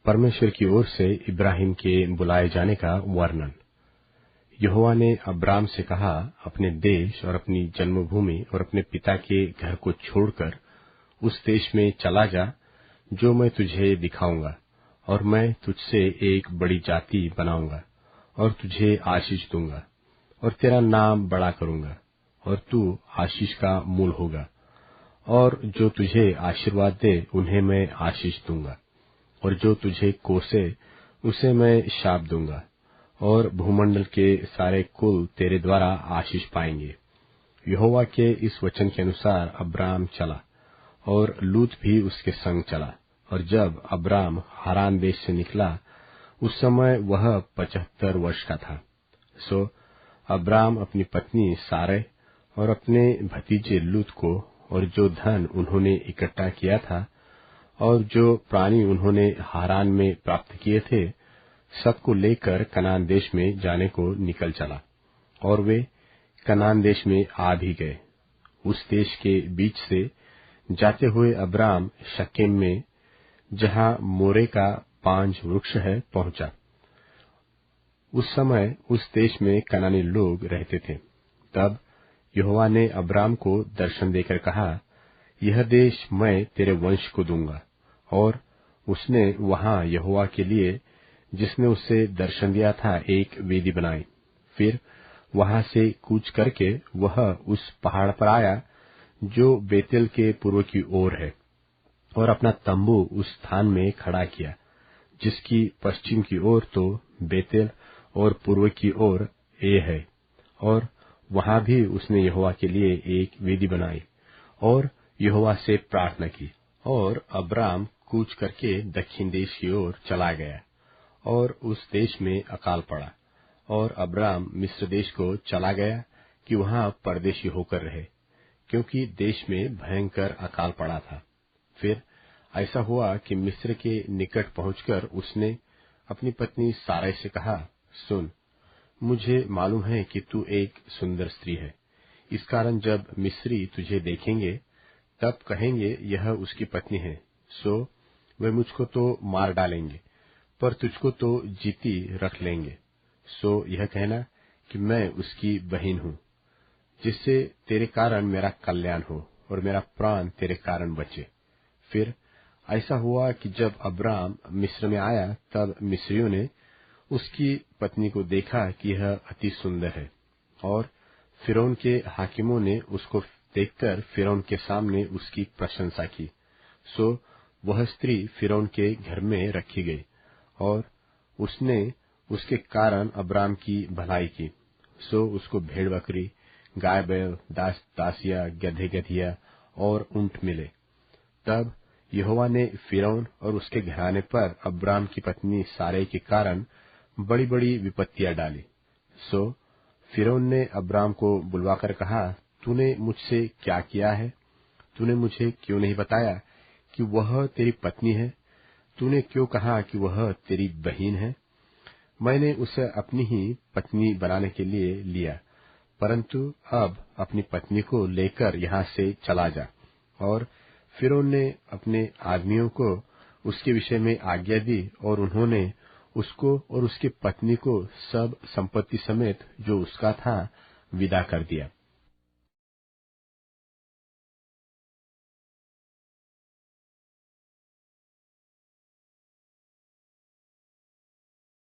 परमेश्वर की ओर से इब्राहिम के बुलाए जाने का वर्णन। यहोवा ने अब्राम से कहा, अपने देश और अपनी जन्मभूमि और अपने पिता के घर को छोड़कर उस देश में चला जा जो मैं तुझे दिखाऊंगा, और मैं तुझसे एक बड़ी जाति बनाऊंगा और तुझे आशीष दूंगा और तेरा नाम बड़ा करूंगा और तू आशीष का मूल होगा। और जो तुझे आशीर्वाद दे उन्हें मैं आशीष दूंगा, और जो तुझे कोसे उसे मैं शाप दूंगा, और भूमंडल के सारे कुल तेरे द्वारा आशीष पाएंगे। यहोवा के इस वचन के अनुसार अब्राम चला, और लूत भी उसके संग चला। और जब अब्राम हारान देश से निकला, उस समय वह 75 वर्ष का था। सो अब्राम अपनी पत्नी सारै और अपने भतीजे लूत को और जो धन उन्होंने इकट्ठा किया था और जो प्राणी उन्होंने हारान में प्राप्त किए थे, सबको लेकर कनान देश में जाने को निकल चला। और वे कनान देश में आ भी गए। उस देश के बीच से जाते हुए अब्राम शकेम में, जहां मोरे का पांज वृक्ष है, पहुंचा। उस समय उस देश में कनानी लोग रहते थे। तब यहोवा ने अब्राम को दर्शन देकर कहा, यह देश मैं तेरे वंश को दूंगा। और उसने वहां यहोवा के लिए, जिसने उसे दर्शन दिया था, एक वेदी बनाई। फिर वहां से कूच करके वह उस पहाड़ पर आया जो बेतेल के पूर्व की ओर है, और अपना तंबू उस स्थान में खड़ा किया, जिसकी पश्चिम की ओर तो बेतेल और पूर्व की ओर ए है। और वहां भी उसने यहोवा के लिए एक वेदी बनाई और यहोवा से प्रार्थना की। और अब्राम कूच करके दक्षिण देश की ओर चला गया, और उस देश में अकाल पड़ा। और अब्राम मिस्र देश को चला गया कि वहां परदेशी होकर रहे, क्योंकि देश में भयंकर अकाल पड़ा था। फिर ऐसा हुआ कि मिस्र के निकट पहुंचकर उसने अपनी पत्नी सारै से कहा, सुन, मुझे मालूम है कि तू एक सुंदर स्त्री है। इस कारण जब मिस्री तुझे देखेंगे तब कहेंगे, यह उसकी पत्नी है। सो वे मुझको तो मार डालेंगे, पर तुझको तो जीती रख लेंगे। सो यह कहना कि मैं उसकी बहन हूँ, जिससे तेरे कारण मेरा कल्याण हो और मेरा प्राण तेरे कारण बचे। फिर ऐसा हुआ कि जब अब्राम मिस्र में आया, तब मिस्रियों ने उसकी पत्नी को देखा कि यह अति सुंदर है, और फिरौन के हाकिमों ने उसको देखकर फिरौन के सामने उसकी प्रशंसा की। सो वह स्त्री फिरौन के घर में रखी गई, और उसने उसके कारण अब्राम की भलाई की। सो उसको भेड़ बकरी, गाय बैल, दास दासिया, गधे गधिया और ऊंट मिले। तब यहोवा ने फिरौन और उसके घराने पर अब्राम की पत्नी सारै के कारण बड़ी बड़ी विपत्तियां डाली। सो फिरौन ने अब्राम को बुलवाकर कहा, तूने मुझसे क्या किया है? तूने मुझे क्यों नहीं बताया कि वह तेरी पत्नी है? तूने क्यों कहा कि वह तेरी बहन है? मैंने उसे अपनी ही पत्नी बनाने के लिए लिया, परंतु अब अपनी पत्नी को लेकर यहाँ से चला जा। और फिरौन ने अपने आदमियों को उसके विषय में आज्ञा दी, और उन्होंने उसको और उसकी पत्नी को सब संपत्ति समेत जो उसका था विदा कर दिया।